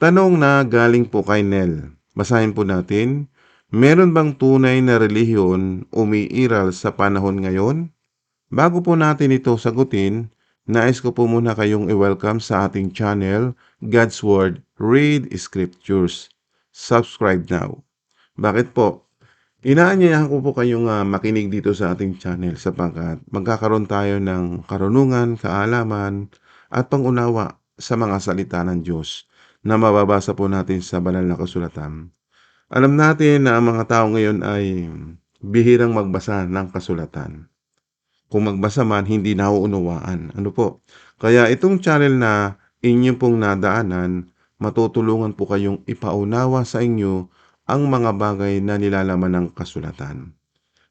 Tanong na galing po kay Nel. Basahin po natin. Meron bang tunay na relihiyon umiiral sa panahon ngayon? Bago po natin ito sagutin, nais ko po muna kayong i-welcome sa ating channel, God's Word, Read Scriptures. Subscribe now. Bakit po? Inaanyayahan ko po kayong makinig dito sa ating channel sapagkat magkakaroon tayo ng karunungan, kaalaman, at pangunawa sa mga salita ng Diyos na mababasa po natin sa banal na kasulatan. Alam natin na ang mga tao ngayon ay bihirang magbasa ng kasulatan. Kung magbasa man, hindi nauunawaan. Ano po? Kaya itong channel na inyong pong nadaanan, matutulungan po kayong ipaunawa sa inyo ang mga bagay na nilalaman ng kasulatan.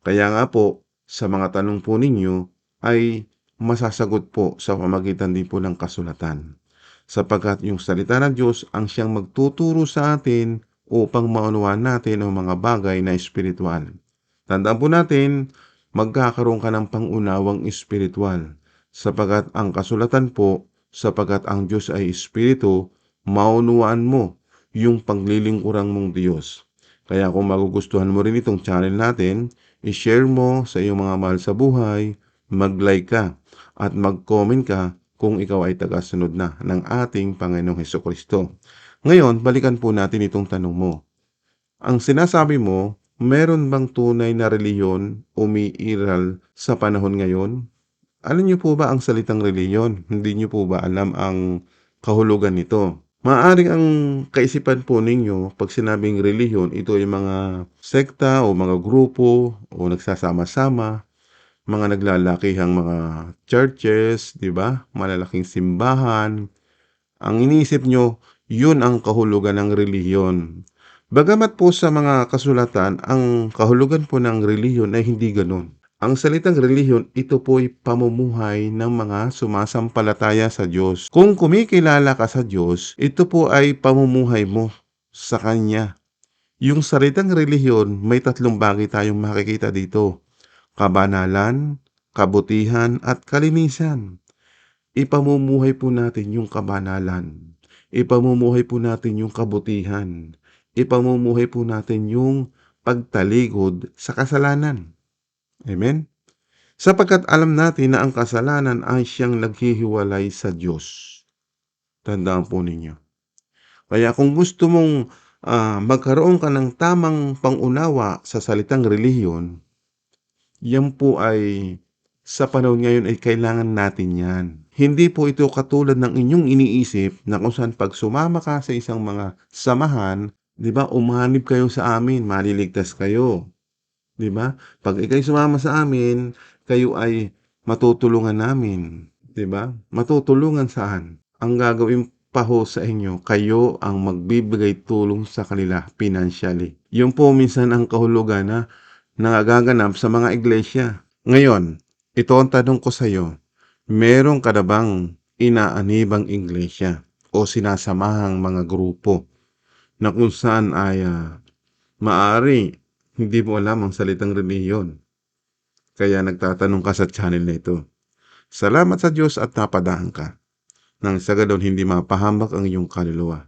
Kaya nga po, sa mga tanong po ninyo ay masasagot po sa pamagitan din po ng kasulatan. Sapagkat yung salita ng Diyos ang siyang magtuturo sa atin upang maunawaan natin ang mga bagay na espiritual. Tandaan po natin, magkakaroon ka ng pangunawang espiritual. Sapagkat ang kasulatan po, sapagkat ang Diyos ay espiritu, maunawaan mo yung paglilingkurang mong Diyos. Kaya kung magugustuhan mo rin itong channel natin, i-share mo sa iyong mga mahal sa buhay, mag-like ka, at mag-comment ka kung ikaw ay tagasunod na ng ating Panginoong Hesukristo. Ngayon, balikan po natin itong tanong mo. Ang sinasabi mo, meron bang tunay na reliyon umiiral sa panahon ngayon? Alam niyo po ba ang salitang reliyon? Hindi niyo po ba alam ang kahulugan nito? Maaaring ang kaisipan po ninyo pag sinabing relihiyon, ito ay mga sekta o mga grupo o nagsasama-sama, mga naglalakihang mga churches, di ba? Malalaking simbahan. Ang iniisip nyo, yun ang kahulugan ng relihiyon. Bagamat po sa mga kasulatan, ang kahulugan po ng relihiyon ay hindi ganun. Ang salitang relihiyon, ito po ay pamumuhay ng mga sumasampalataya sa Diyos. Kung kumikilala ka sa Diyos, ito po ay pamumuhay mo sa Kanya. Yung salitang relihiyon, may tatlong bagay tayong makikita dito. Kabanalan, kabutihan, at kalinisan. Ipamumuhay po natin yung kabanalan. Ipamumuhay po natin yung kabutihan. Ipamumuhay po natin yung pagtalikod sa kasalanan. Amen? Sapagkat alam natin na ang kasalanan ay siyang naghihiwalay sa Diyos. Tandaan po ninyo. Kaya kung gusto mong magkaroon ka ng tamang pangunawa sa salitang relihiyon, yan po ay sa panahon ngayon ay kailangan natin yan. Hindi po ito katulad ng inyong iniisip na kung saan pag sumama ka sa isang mga samahan, di ba, umanib kayo sa amin, maliligtas kayo. Di ba? Pag ikay sumama sa amin, kayo ay matutulungan namin. Di ba? Matutulungan saan? Ang gagawin pa ho sa inyo, kayo ang magbibigay tulong sa kanila financially. Yun po minsan ang kahulugan na nagaganap sa mga iglesia. Ngayon, ito ang tanong ko sa iyo. Meron ka na bang inaanibang iglesia o sinasamahang mga grupo na kung saan ay maaari hindi mo alam ang salitang relihiyon? Kaya nagtatanong ka sa channel na ito. Salamat sa Diyos at napadaan ka. Nang sa ganon hindi mapahamak ang iyong kaluluwa.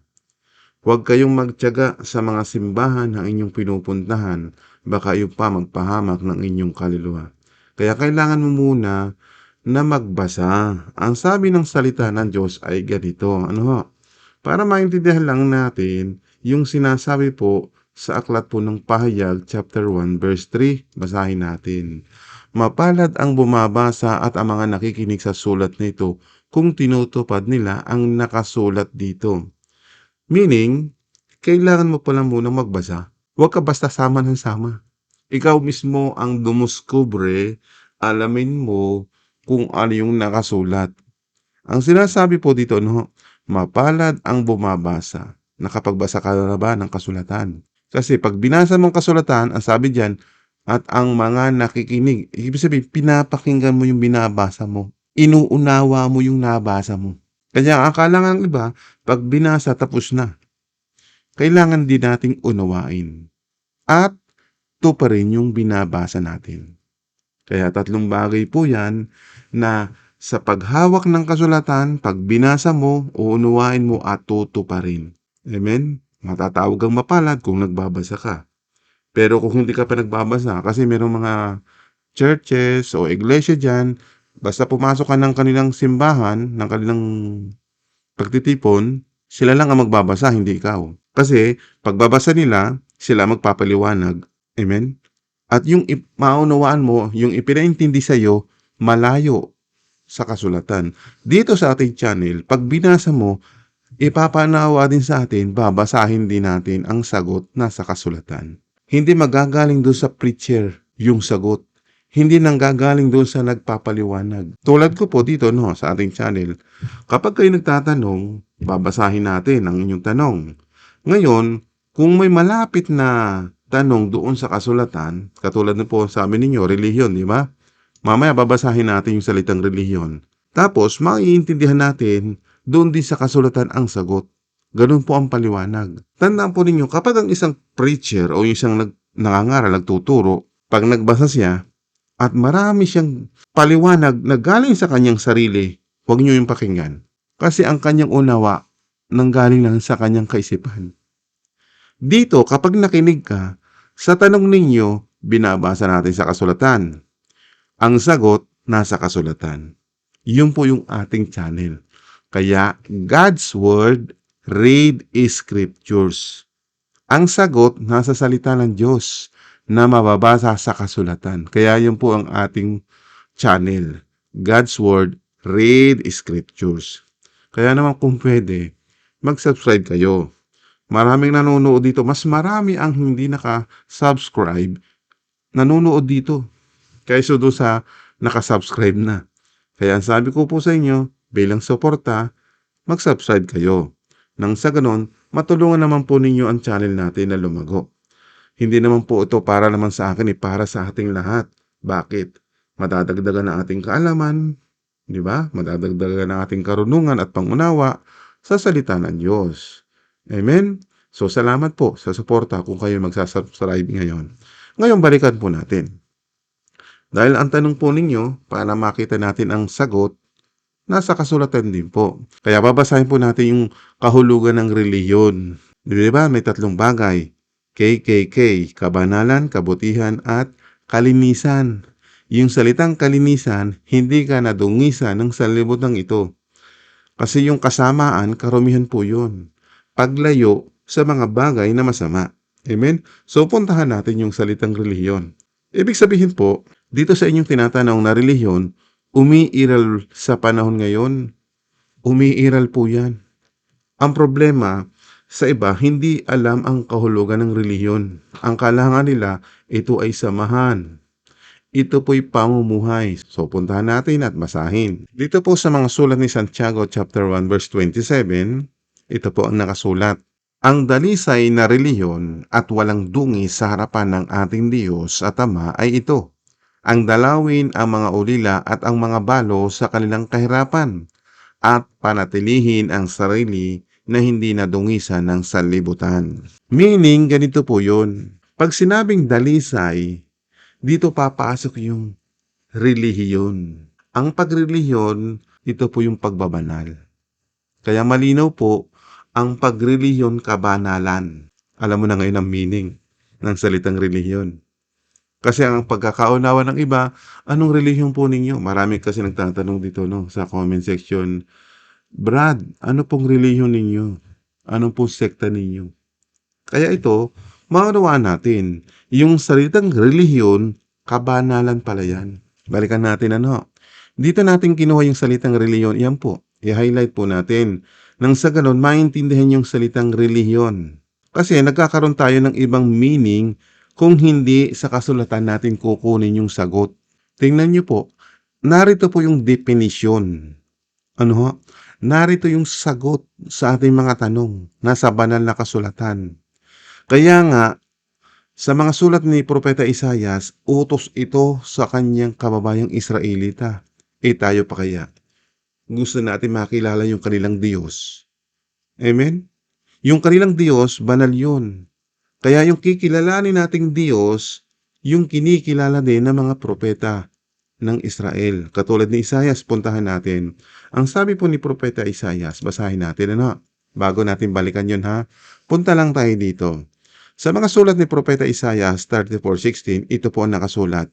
Huwag kayong magtiyaga sa mga simbahan na inyong pinupuntahan, baka iyo pa magpahamak ng inyong kaluluwa. Kaya kailangan mo muna na magbasa. Ang sabi ng salita ng Diyos ay ganito. Ano ho? Para maintindihan lang natin yung sinasabi po sa aklat po ng Pahayag, chapter 1, verse 3. Basahin natin. Mapalad ang bumabasa at ang mga nakikinig sa sulat nito kung tinutupad nila ang nakasulat dito. Meaning, kailangan mo pala munang magbasa. Huwag ka basta sama ng sama. Ikaw mismo ang dumuskubre, alamin mo kung ano yung nakasulat. Ang sinasabi po dito, no, mapalad ang bumabasa. Nakapagbasa ka na ba ng kasulatan? Kasi pag binasa mong kasulatan, ang sabi diyan, at ang mga nakikinig, ibig sabihin, pinapakinggan mo yung binabasa mo. Inuunawa mo yung nabasa mo. Kaya akala ng iba, pag binasa tapos na. Kailangan din nating unawain. At ito pa rin yung binabasa natin. Kaya tatlong bagay po yan na sa paghawak ng kasulatan, pag binasa mo, uunawain mo at tutuparin. Amen? Matatawag kang mapalad kung nagbabasa ka. Pero kung hindi ka pa nagbabasa, kasi merong mga churches o iglesia dyan, basta pumasok ka ng kanilang simbahan, ng kanilang pagtitipon, sila lang ang magbabasa, hindi ikaw. Kasi pagbabasa nila, sila magpapaliwanag. Amen? At yung maunawaan mo, yung ipinaintindi sa iyo, malayo sa kasulatan. Dito sa ating channel, pag binasa mo, ipapanawa din sa atin, babasahin din natin ang sagot na sa kasulatan. Hindi magagaling doon sa preacher yung sagot. Hindi nanggagaling doon sa nagpapaliwanag. Tulad ko po dito no, sa ating channel, kapag kayo nagtatanong, babasahin natin ang inyong tanong. Ngayon, kung may malapit na tanong doon sa kasulatan, katulad na po sa amin ninyo, relihiyon, di ba? Mamaya babasahin natin yung salitang relihiyon. Tapos, maiintindihan natin doon din sa kasulatan ang sagot. Ganun po ang paliwanag. Tandaan po ninyo, kapag ang isang preacher o yung isang nangangaral, nagtuturo, pag nagbasa siya, at marami siyang paliwanag na galing sa kanyang sarili, huwag niyo yung pakinggan. Kasi ang kanyang unawa, nanggaling lang sa kanyang kaisipan. Dito, kapag nakinig ka, sa tanong ninyo, binabasa natin sa kasulatan. Ang sagot, nasa kasulatan. Yun po yung ating channel. Kaya, God's Word, read Scriptures. Ang sagot, nasa salita ng Diyos na mababasa sa kasulatan. Kaya yun po ang ating channel. God's Word, read Scriptures. Kaya naman kung pwede, mag-subscribe kayo. Maraming nanonood dito. Mas marami ang hindi naka-subscribe nanonood dito kaysa doon sa nakasubscribe na. Kaya ang sabi ko po sa inyo, bilang suporta, mag-subscribe kayo. Nang sa ganon, matulungan naman po ninyo ang channel natin na lumago. Hindi naman po ito para naman sa akin, para sa ating lahat. Bakit? Madadagdagan ang ating kaalaman, di ba? Madadagdagan ang ating karunungan at pangunawa sa salita ng Diyos. Amen? So, salamat po sa suporta kung kayo magsasubscribe ngayon. Ngayon, balikan po natin. Dahil ang tanong po ninyo, para makita natin ang sagot, nasa kasulatan din po. Kaya babasahin po natin yung kahulugan ng relihiyon. Di ba? May tatlong bagay. KKK, kabanalan, kabutihan, at kalinisan. Yung salitang kalinisan, hindi ka nadungisan ng sanlibutan ito. Kasi yung kasamaan, karumihan po yun. Paglayo sa mga bagay na masama. Amen? So, puntahan natin yung salitang relihiyon. Ibig sabihin po, dito sa inyong tinatanong na relihiyon, umiiral sa panahon ngayon. Umiiral po yan. Ang problema, sa iba, hindi alam ang kahulugan ng relihiyon. Ang kailangan nila, ito ay samahan. Ito po'y pamumuhay. So, puntahan natin at basahin. Dito po sa mga sulat ni Santiago chapter 1 verse 27, ito po ang nakasulat. Ang dalisay na relihiyon at walang dungis sa harapan ng ating Diyos at Ama ay ito. Ang dalawin ang mga ulila at ang mga balo sa kanilang kahirapan at panatilihin ang sarili na hindi nadungisan ng sanlibutan. Meaning, ganito po yun. Pag sinabing dalisay, dito papasok yung relihiyon. Ang pagrelihiyon, ito po yung pagbabanal. Kaya malinaw po, ang pagrelihiyon kabanalan. Alam mo na ngayon ang meaning ng salitang relihiyon. Kasi ang pagkakaunawa ng iba, anong relihiyon po ninyo? Marami kasi nagtatanong dito no, sa comment section. Brad, ano pong relihiyon ninyo? Anong pong sekta ninyo? Kaya ito, maunawaan natin, yung salitang relihiyon, kabanalan pala yan. Balikan natin ano. Dito natin kinuha yung salitang relihiyon, yan po. I-highlight po natin. Nang sa ganon, maintindihan yung salitang relihiyon. Kasi nagkakaroon tayo ng ibang meaning kung hindi sa kasulatan natin kukunin yung sagot. Tingnan nyo po, narito po yung definition. Ano ho? Narito yung sagot sa ating mga tanong. Nasa banal na kasulatan. Kaya nga, sa mga sulat ni Propeta Isaias, utos ito sa kanyang kababayang Israelita. Tayo pa kaya? Gusto natin makilala yung kanilang Diyos. Amen? Yung kanilang Diyos, banal yun. Kaya yung kikilalanin nating Diyos, yung kinikilala din ng mga propeta ng Israel. Katulad ni Isaias, puntahan natin. Ang sabi po ni Propeta Isaias, basahin natin ano. Bago natin balikan yun ha, punta lang tayo dito. Sa mga sulat ni Propeta Isaias 34:16, ito po ang nakasulat.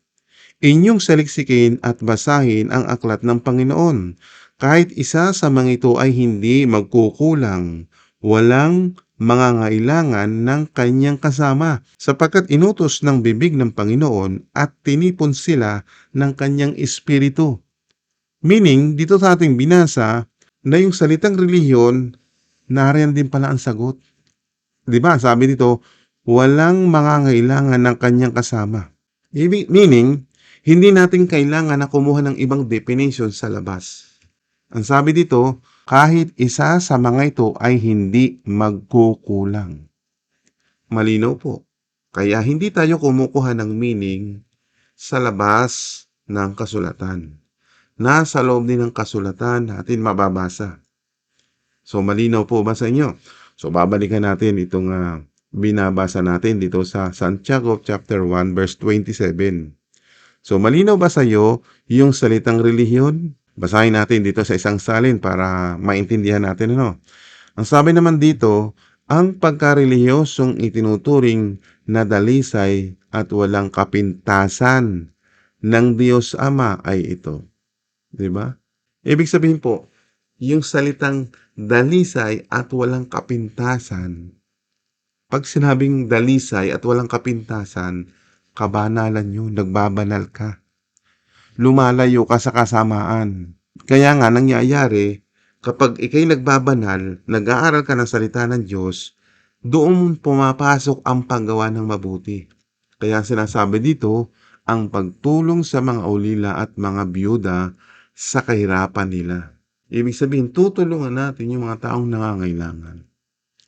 Inyong saliksikin at basahin ang aklat ng Panginoon. Kahit isa sa mga ito ay hindi magkukulang, walang mangangailangan ng kanyang kasama, sapagkat inutos ng bibig ng Panginoon at tinipon sila ng kanyang espiritu. Meaning, dito sa ating binasa, na yung salitang relihiyon, nariyan din pala ang sagot. Di ba? Sabi dito, walang mangangailangan ng kanyang kasama. Meaning, hindi natin kailangan na kumuha ng ibang definition sa labas. Ang sabi dito, kahit isa sa mga ito ay hindi magkukulang. Malinaw po. Kaya hindi tayo kumukuha ng meaning sa labas ng kasulatan. Nasa loob din ng kasulatan natin mababasa. So malinaw po ba sa inyo? So babalikan natin itong binabasa natin dito sa Santiago chapter 1 verse 27. So malinaw ba sa iyo yung salitang relihiyon? Basahin natin dito sa isang salin para maintindihan natin ano. Ang sabi naman dito, ang pagkarelihiyosong itinuturing na dalisay at walang kapintasan ng Diyos Ama ay ito. 'Di ba? Ibig sabihin po, yung salitang dalisay at walang kapintasan, pag sinabing dalisay at walang kapintasan, kabanalan yun, nagbabanal ka. Lumalayo ka sa kasamaan. Kaya nga nangyayari, kapag ikay nagbabanal, nag-aaral ka ng salita ng Diyos, doon pumapasok ang paggawa ng mabuti. Kaya sinasabi dito, ang pagtulong sa mga ulila at mga biyuda sa kahirapan nila. Ibig sabihin, tutulungan natin yung mga taong nangangailangan.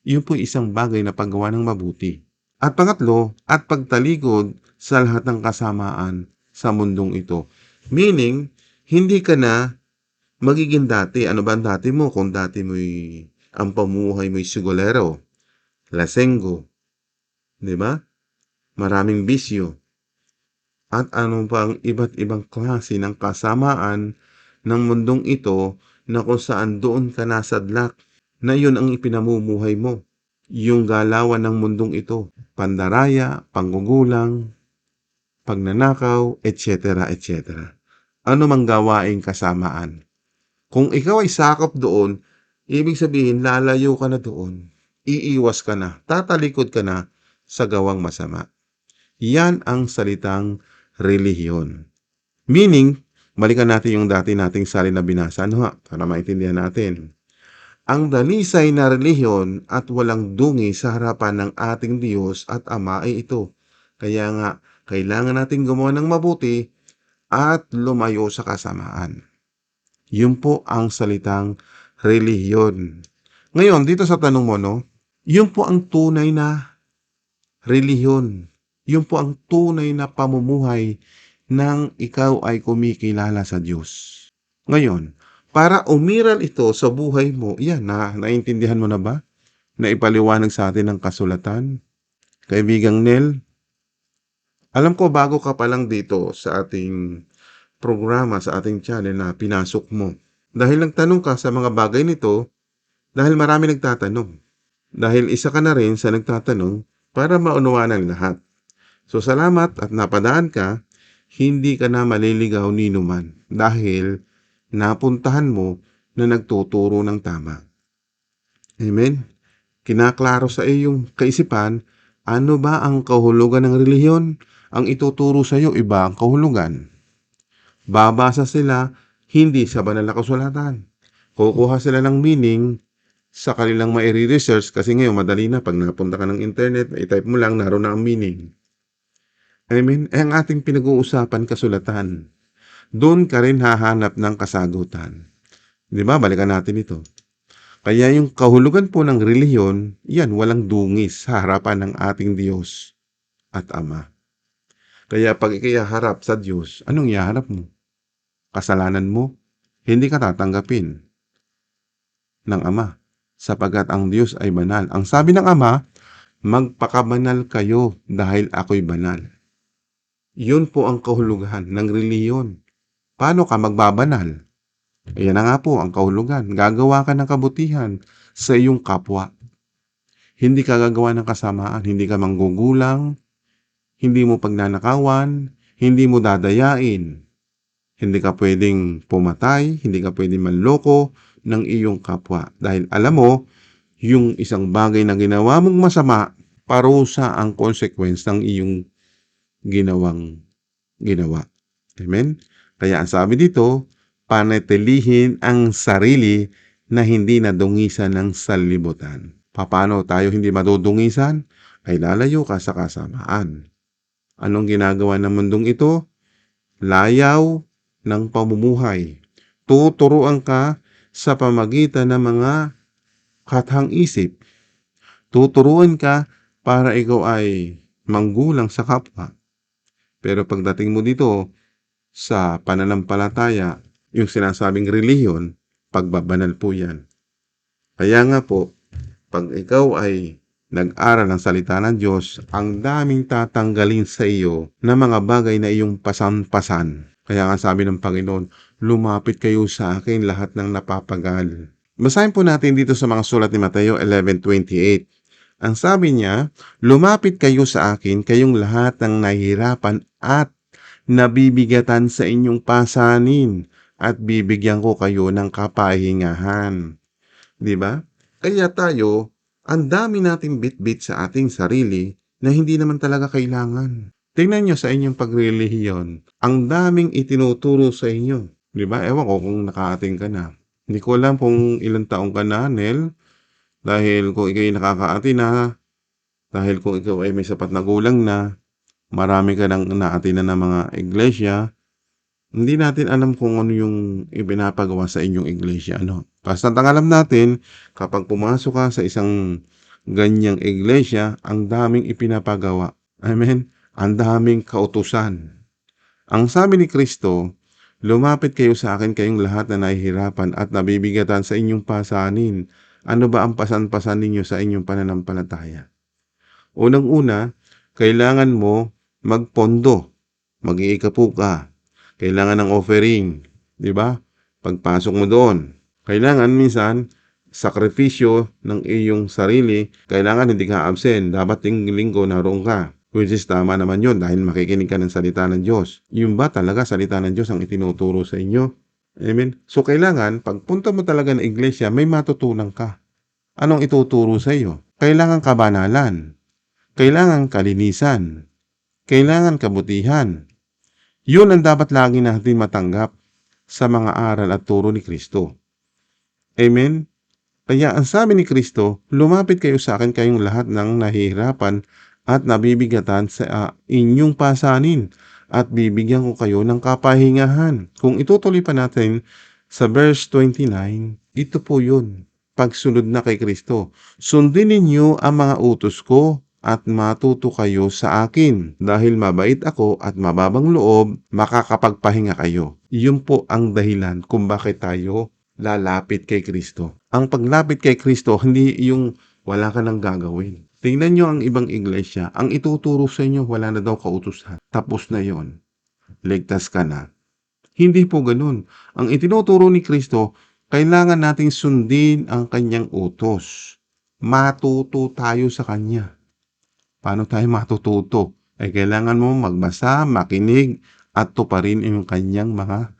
Yun po isang bagay na paggawa ng mabuti. At pangatlo, at pagtalikod sa lahat ng kasamaan sa mundong ito. Meaning, hindi ka na magiging dati. Ano ba ang dati mo? Kung dati ang pamuhay mo'y sigolero, lasenggo, di ba? Maraming bisyo. At ano pa ang iba't ibang klase ng kasamaan ng mundong ito na kung saan doon ka nasadlak na yun ang ipinamumuhay mo. Yung galawan ng mundong ito, pandaraya, panggugulang, pagnanakaw, etc. etc. Ano mang gawaing kasamaan. Kung ikaw ay sakop doon, ibig sabihin lalayo ka na doon. Iiwas ka na, tatalikod ka na sa gawang masama. Yan ang salitang relihiyon. Meaning, balikan natin yung dati nating salin na binasa, para maintindihan natin. Ang dalisay na relihiyon at walang dungi sa harapan ng ating Diyos at Ama ay ito. Kaya nga, kailangan natin gumawa ng mabuti at lumayo sa kasamaan. Yun po ang salitang relihiyon. Ngayon, dito sa tanong mo, yun po ang tunay na relihiyon. Yun po ang tunay na pamumuhay nang ikaw ay kumikilala sa Diyos. Ngayon, para umiral ito sa buhay mo, yan naintindihan mo na ba? Na ipaliwanag sa atin ng kasulatan? Kaibigang Nel, alam ko bago ka pa lang dito sa ating programa, sa ating channel na pinasok mo. Dahil nagtanong ka sa mga bagay nito, dahil marami nagtatanong. Dahil isa ka na rin sa nagtatanong para maunawaan ang lahat. So salamat at napadaan ka, hindi ka na maliligaw ni numan dahil napuntahan mo na nagtuturo ng tama. Amen? Kinaklaro sa iyong kaisipan, ano ba ang kahulugan ng relihiyon? Ang ituturo sa iyo, iba ang kahulugan. Babasa sila, hindi sa banal na kasulatan. Kukuha sila ng meaning sa kanilang mai-research kasi ngayon madali na pag napunta ka ng internet, i-type mo lang, naroon na ang meaning. Amen? Ang ating pinag-uusapan kasulatan. Doon ka rin hahanap ng kasagutan. Di ba? Balikan natin ito. Kaya yung kahulugan po ng relihiyon, yan, walang dungis sa harapan ng ating Diyos at Ama. Kaya pag ikayaharap sa Diyos, anong iyaharap mo? Kasalanan mo? Hindi ka tatanggapin ng Ama, sapagkat ang Diyos ay banal. Ang sabi ng Ama, magpakabanal kayo dahil ako'y banal. Yun po ang kahulugan ng relihiyon. Paano ka magbabanal? Ayan na nga po ang kahulugan. Gagawa ka ng kabutihan sa iyong kapwa. Hindi ka gagawa ng kasamaan, hindi ka manggugulang, hindi mo pagnanakawan, hindi mo dadayain. Hindi ka pwedeng pumatay, hindi ka pwedeng manloko ng iyong kapwa. Dahil alam mo, yung isang bagay na ginawa mong masama, parusa ang consequence ng iyong ginawang ginawa. Amen? Kaya ang sabi dito, panatilihin ang sarili na hindi nadungisan ng sanlibutan. Paano tayo hindi madudungisan? Ay lalayo ka sa kasamaan. Anong ginagawa ng mundong ito? Layaw ng pamumuhay. Tuturuan ka sa pamagitan ng mga kathang isip. Tuturuan ka para ikaw ay manggulang sa kapwa. Pero pagdating mo dito sa pananampalataya, yung sinasabing relihiyon, pagbabanal po yan. Kaya nga po, pag ikaw ay nag-aral ng salita ng Diyos, ang daming tatanggalin sa iyo na mga bagay na iyong pasan-pasan. Kaya nga sabi ng Panginoon, lumapit kayo sa akin lahat ng napapagal. Basahin po natin dito sa mga sulat ni Mateo 11:28. Ang sabi niya, lumapit kayo sa akin, kayong lahat ng nahihirapan at nabibigatan sa inyong pasanin, at bibigyan ko kayo ng kapahingahan. Di ba? Kaya tayo, ang dami nating bit-bit sa ating sarili na hindi naman talaga kailangan. Tingnan nyo sa inyong pagrelihiyon, ang daming itinuturo sa inyo. Di ba? Ewan ko kung nakaating ka na. Hindi ko alam kung ilang taong ka na, Nel, dahil kung ikaw ay nakakaati na, dahil kung ikaw ay may sapat na gulang na, marami ka nang naati na ng mga iglesia, hindi natin alam kung ano yung ipinapagawa sa inyong iglesia. Ano? Basta ang alam natin, kapag pumasok ka sa isang ganyang iglesia, ang daming ipinapagawa. Amen? Ang daming kautusan. Ang sabi ni Kristo, lumapit kayo sa akin kayong lahat na nahihirapan at nabibigatan sa inyong pasanin. Ano ba ang pasan-pasan ninyo sa inyong pananampalataya? Unang-una, kailangan mo magpondo. Mag-iikapu ka. Kailangan ng offering. Di ba? Pagpasok mo doon. Kailangan minsan, sakripisyo ng iyong sarili. Kailangan hindi ka absent. Dapat yung linggo naroon ka. Which is tama naman yun dahil makikinig ka ng salita ng Diyos. Yung ba talaga salita ng Diyos ang itinuturo sa inyo? Amen? So kailangan, pagpunta mo talaga ng iglesia, may matutunan ka. Anong ituturo sa iyo? Kailangan kabanalan. Kailangan kalinisan. Kailangan kabutihan. Yun ang dapat lagi natin matanggap sa mga aral at turo ni Kristo. Amen? Kaya ang sabi ni Kristo, lumapit kayo sa akin kayong lahat ng nahihirapan at nabibigatan sa inyong pasanin at bibigyan ko kayo ng kapahingahan. Kung itutuloy pa natin sa verse 29, ito po yun. Pagsunod na kay Kristo. Sundin ninyo ang mga utos ko at matuto kayo sa akin. Dahil mabait ako at mababang loob, makakapagpahinga kayo. Yun po ang dahilan kung bakit tayo lalapit kay Kristo. Ang paglapit kay Kristo, hindi yung wala ka nang gagawin. Tingnan nyo ang ibang iglesia. Ang ituturo sa inyo, wala na daw kautusan. Tapos na yon. Ligtas ka na. Hindi po ganun. Ang itinuturo ni Kristo, kailangan nating sundin ang kanyang utos. Matuto tayo sa kanya. Paano tayo matututo? Ay kailangan mo magbasa, makinig, at tuparin yung kanyang mga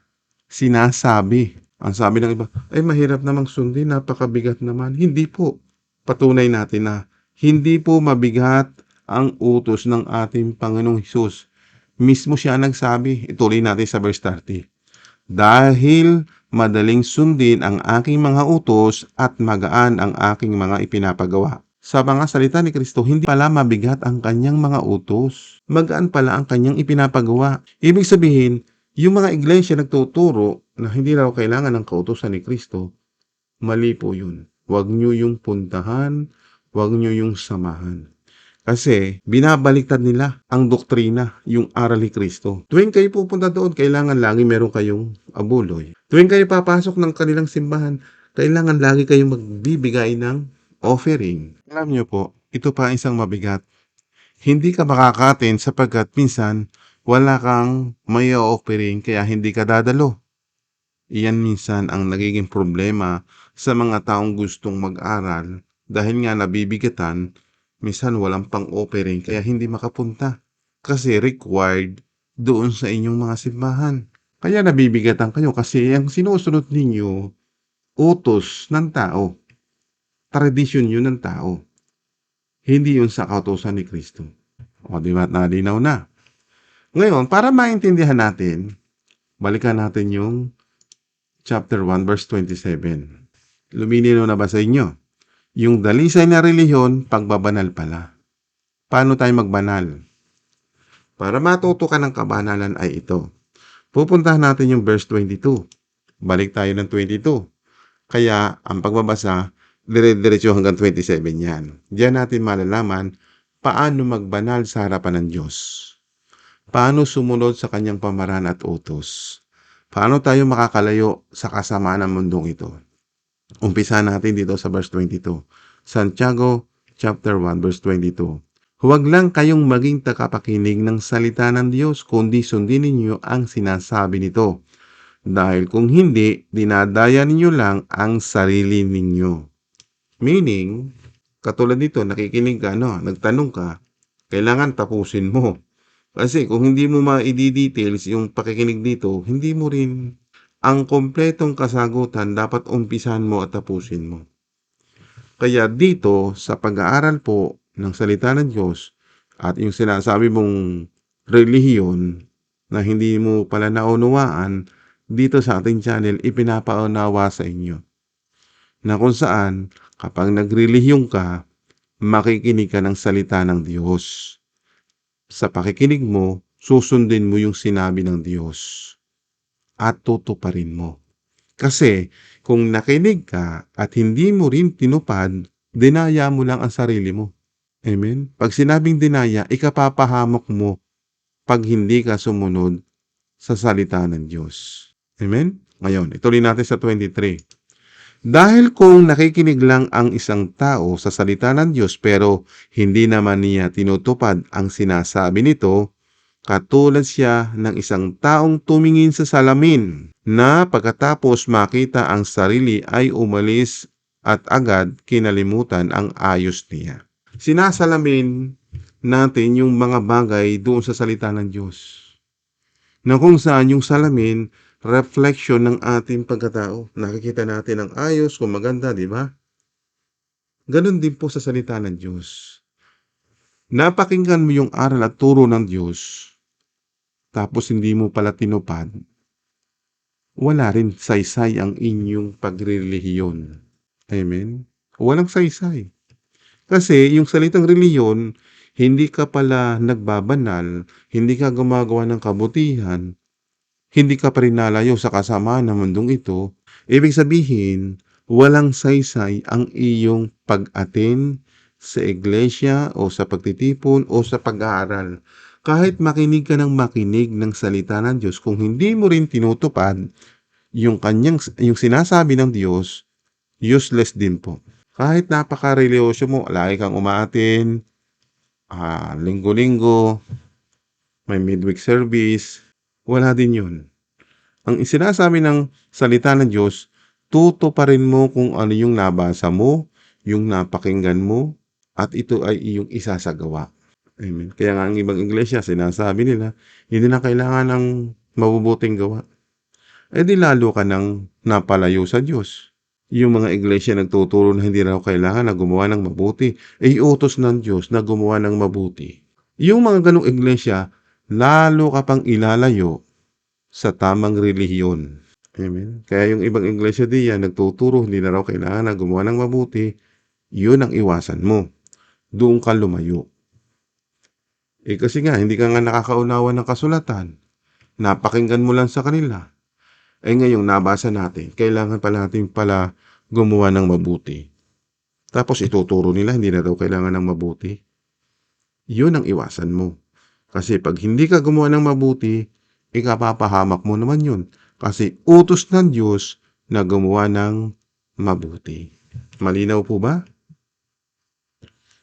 sinasabi. Ang sabi ng iba, ay mahirap namang sundin, napakabigat naman. Hindi po. Patunay natin na hindi po mabigat ang utos ng ating Panginoong Hesus. Mismo siya nagsabi, ituloy natin sa verse 30. Dahil madaling sundin ang aking mga utos at magaan ang aking mga ipinapagawa. Sa mga salita ni Kristo, hindi pala mabigat ang kanyang mga utos. Magaan pala ang kanyang ipinapagawa. Ibig sabihin, yung mga iglesia nagtuturo na hindi raw kailangan ng kautusan ni Kristo, mali po yun. Huwag nyo yung puntahan, huwag nyo yung samahan. Kasi binabaliktad nila ang doktrina, yung aral ni Kristo. Tuwing kayo pupunta doon, kailangan lagi meron kayong abuloy. Tuwing kayo papasok ng kanilang simbahan, kailangan lagi kayong magbibigay ng offering. Alam nyo po, ito pa isang mabigat. Hindi ka makakatin sapagkat minsan wala kang may offering kaya hindi ka dadalo. Iyan minsan ang nagiging problema sa mga taong gustong mag-aral dahil nga nabibigatan, minsan walang pang-offering kaya hindi makapunta. Kasi required doon sa inyong mga simbahan. Kaya nabibigatan kayo kasi ang sinusunod ninyo, utos ng tao. Tradisyon yun ng tao. Hindi yun sa kautusan ni Kristo. O di ba nalinaw na? Ngayon, para maintindihan natin, balikan natin yung chapter 1 verse 27. Lumilinaw na ba sa inyo? Yung dalisay na relihiyon, pagbabanal pala. Paano tayo magbanal? Para matuto ka ng kabanalan ay ito. Pupuntahan natin yung verse 22. Balik tayo ng 22. Kaya ang pagbabasa, dire-diretso hanggang 27 yan. Diyan natin malalaman paano magbanal sa harapan ng Diyos. Paano sumunod sa kanyang pamaraan at utos. Paano tayo makakalayo sa kasamaan ng mundong ito. Umpisa natin dito sa verse 22. Santiago chapter 1 verse 22. Huwag lang kayong maging tagapakinig ng salita ng Diyos, kundi sundin ninyo ang sinasabi nito. Dahil kung hindi, dinadaya ninyo lang ang sarili ninyo. Meaning, katulad nito, nakikinig ka, nagtanong ka, kailangan tapusin mo. Kasi kung hindi mo ma-i-details yung pakikinig dito, hindi mo rin ang kompletong kasagutan dapat umpisan mo at tapusin mo. Kaya dito, sa pag-aaral po ng salita ng Diyos at yung sinasabi mong relihiyon na hindi mo pala naunawaan, dito sa ating channel, ipinapaunawa sa inyo. Na kung saan, kapag nagrelihiyon ka, makikinig ka ng salita ng Diyos. Sa pakikinig mo, susundin mo yung sinabi ng Diyos at tutuparin mo. Kasi kung nakinig ka at hindi mo rin tinupad, dinaya mo lang ang sarili mo. Amen? Pag sinabing dinaya, ikapapahamak mo pag hindi ka sumunod sa salita ng Diyos. Amen? Ngayon, ituloy natin sa 23. Dahil kung nakikinig lang ang isang tao sa salita ng Diyos pero hindi naman niya tinutupad ang sinasabi nito, katulad siya ng isang taong tumingin sa salamin na pagkatapos makita ang sarili ay umalis at agad kinalimutan ang ayos niya. Sinasalamin natin yung mga bagay doon sa salita ng Diyos. Na kung saan yung salamin, reflection ng ating pagkatao. Nakikita natin ang ayos, kung maganda, di ba? Ganon din po sa salita ng Diyos. Napakinggan mo yung aral at turo ng Diyos, tapos hindi mo pala tinupad, wala rin saysay ang inyong pagrelihiyon. Amen? Walang saysay. Kasi yung salitang relihiyon, hindi ka pala nagbabanal, hindi ka gumagawa ng kabutihan, hindi ka pa rin nalayo sa kasamaan ng mundong ito, ibig sabihin, walang saysay ang iyong pag-attend sa iglesia o sa pagtitipon o sa pag-aaral. Kahit makinig ka ng makinig ng salita ng Diyos, kung hindi mo rin tinutupad yung sinasabi ng Diyos, useless din po. Kahit napaka-religyoso mo, lagi kang umaatin, linggo-linggo, may midweek service, wala din yun. Ang sinasabi ng salita ng Diyos, tutuparin mo kung ano yung nabasa mo, yung napakinggan mo, at ito ay iyong isasagawa. Amen. Kaya nga ang ibang iglesia, sinasabi nila, hindi na kailangan ng mabubuting gawa. Eh di lalo ka nang napalayo sa Diyos. Yung mga iglesia nagtuturo na hindi raw kailangan na gumawa ng mabuti, eh utos ng Diyos na gumawa ng mabuti. Yung mga ganong iglesia, lalo ka pang ilalayo sa tamang relihiyon. Amen. Kaya yung ibang iglesia diyan nagtuturo hindi na raw kailangan na gumawa ng mabuti, yun ang iwasan mo. Doon ka lumayo. Eh kasi nga, hindi ka nga nakakaunawa ng kasulatan. Napakinggan mo lang sa kanila. Eh ngayong nabasa natin, kailangan pala natin pala gumawa ng mabuti. Tapos ituturo nila, hindi na daw kailangan ng mabuti. Yun ang iwasan mo. Kasi pag hindi ka gumawa ng mabuti, ikapapahamak mo naman yun. Kasi utos ng Diyos na gumawa ng mabuti. Malinaw po ba?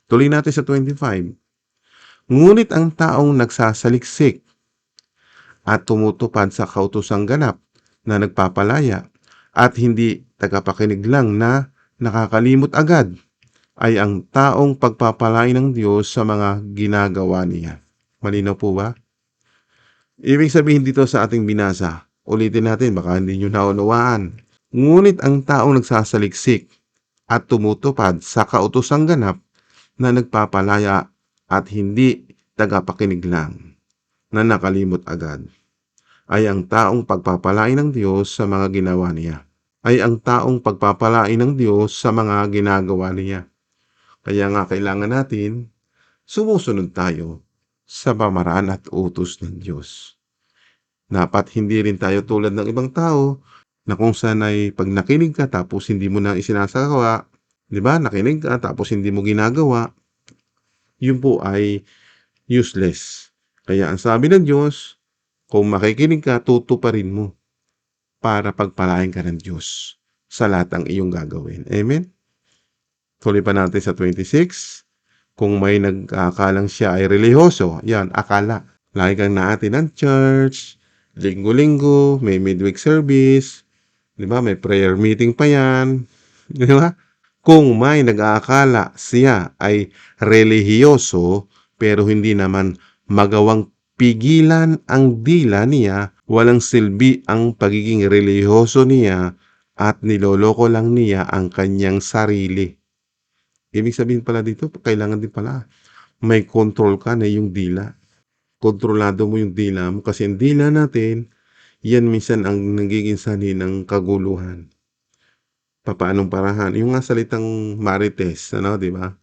Tuloy natin sa 25. Ngunit ang taong nagsasaliksik at tumutupad sa kautosang ganap na nagpapalaya at hindi tagapakinig lang na nakakalimot agad ay ang taong pagpapalain ng Diyos sa mga ginagawa niya. Malinaw po ba? Ibig sabihin dito sa ating binasa, ulitin natin, baka hindi nyo naunawaan. Ngunit ang taong nagsasaliksik at tumutupad sa kautosang ganap na nagpapalaya at hindi tagapakinig lang, na nakalimot agad, ay ang taong pagpapalain ng Diyos sa mga ginawa niya. Ay ang taong pagpapalain ng Diyos sa mga ginagawa niya. Kaya nga kailangan natin sumusunod tayo sa pamaraan at utos ng Diyos. Dapat hindi rin tayo tulad ng ibang tao na kung saan ay pag nakinig ka tapos hindi mo na isinasagawa, di ba? Nakinig ka tapos hindi mo ginagawa, yun po ay useless. Kaya ang sabi ng Diyos, kung makikinig ka, tutuparin mo para pagpalain ka ng Diyos sa lahat ng iyong gagawin. Amen? Tuloy pa natin sa 26. Kung may nag-aakalang siya ay relihiyoso, yan, akala. Lagi kang naatin ng church, linggo-linggo, may midweek service, di ba? May prayer meeting pa yan, di ba? Kung may nag-aakala siya ay relihiyoso, pero hindi naman magawang pigilan ang dila niya, walang silbi ang pagiging relihiyoso niya at niloloko lang niya ang kanyang sarili. Ibig sabihin pala dito, kailangan din pala may control ka na yung dila. Kontrolado mo yung dila mo kasi yung dila natin, yan minsan ang nagiging sanhi ng kaguluhan. Papaanong parahan? Yung nga salitang marites, di ba?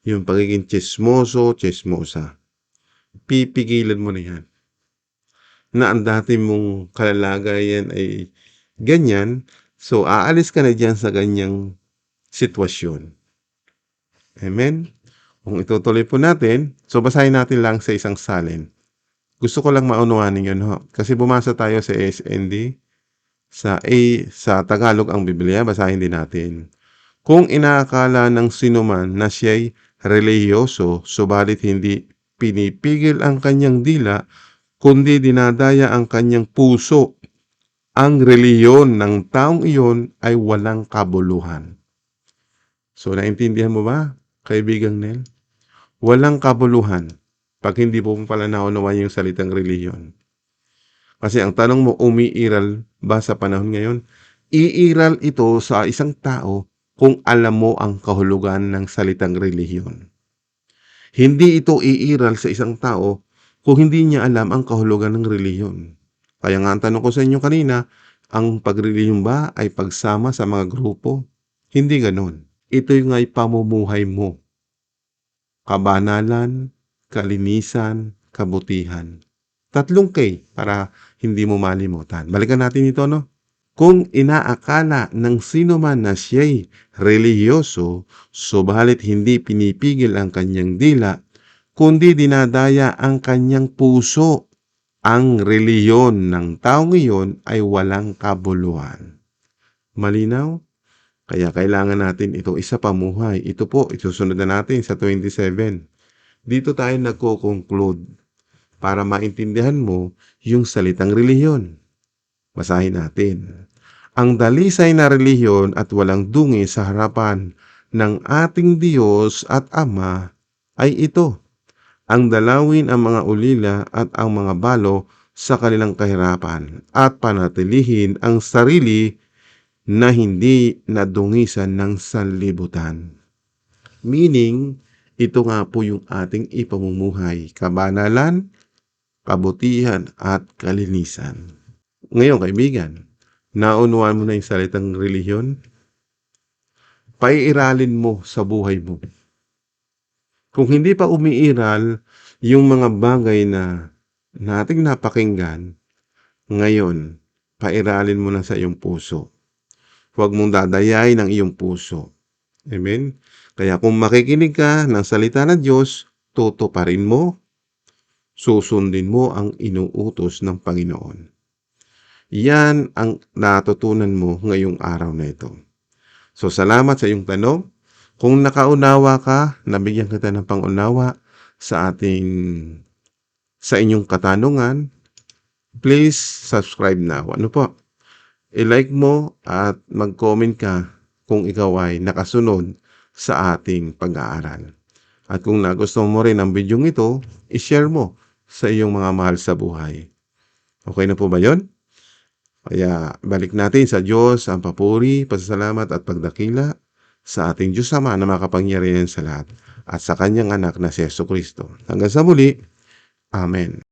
Yung pagiging chismoso, chismosa. Pipigilan mo na yan. Na ang dati mong kalalagayan ay ganyan, so aalis ka na dyan sa ganyang sitwasyon. Amen? Kung itutuloy po natin, so basahin natin lang sa isang salin. Gusto ko lang maunawanin yun, ho. Kasi bumasa tayo sa SND, sa Tagalog ang Biblia, basahin din natin. Kung inaakala ng sinuman na siya'y relihiyoso, subalit hindi pinipigil ang kanyang dila, kundi dinadaya ang kanyang puso, ang reliyon ng taong iyon ay walang kabuluhan. So, naintindihan mo ba, kaibigang Nel? Walang kabuluhan pag hindi mo pala naunawan yung salitang reliyon. Kasi ang tanong mo, umiiral ba sa panahon ngayon? Iiral ito sa isang tao kung alam mo ang kahulugan ng salitang relihiyon. Hindi ito iiral sa isang tao kung hindi niya alam ang kahulugan ng relihiyon. Kaya nga ang tanong ko sa inyo kanina, ang pagrelihiyon ba ay pagsama sa mga grupo? Hindi ganon. Ito yung ay pamumuhay mo. Kabanalan, kalinisan, kabutihan. 3 K para hindi mo malimutan. Balikan natin ito, no? Kung inaakala ng sino man na siya'y relihiyoso, subalit hindi pinipigil ang kanyang dila, kundi dinadaya ang kanyang puso, ang reliyon ng taong iyon ay walang kabuluhan. Malinaw? Kaya kailangan natin ito isa pamuhay. Ito po, isusunod na natin sa 27. Dito tayo nagko-conclude para maintindihan mo yung salitang relihiyon. Basahin natin. Ang dalisay na relihiyon at walang dungi sa harapan ng ating Diyos at Ama ay ito. Ang dalawin ang mga ulila at ang mga balo sa kanilang kahirapan at panatilihin ang sarili na hindi nadungisan ng sanlibutan. Meaning, ito nga po yung ating ipamumuhay, kabanalan, kabutihan, at kalinisan. Ngayon, kaibigan, naunawaan mo na yung salitang relihiyon? Paiiralin mo sa buhay mo. Kung hindi pa umiiral yung mga bagay na nating napakinggan, ngayon, pairalin mo na sa iyong puso. Huwag mong dadayay ng iyong puso. Amen? Kaya kung makikinig ka ng salita ng Diyos, tutuparin mo, susundin mo ang inuutos ng Panginoon. Yan ang natutunan mo ngayong araw na ito. So, salamat sa iyong tanong. Kung nakaunawa ka, nabigyan kita ng pangunawa sa inyong katanungan, please subscribe now. Ano po? I-like mo at mag-comment ka kung ikaw ay nakasunod sa ating pag-aaral. At kung nagustuhan mo rin ang bidyong ito, i-share mo sa iyong mga mahal sa buhay. Okay na po ba yon? Kaya balik natin sa Diyos ang papuri, pasasalamat at pagdakila sa ating Diyos Ama na makapangyarihan sa lahat at sa Kanyang anak na si Jesucristo. Hanggang sa muli, Amen.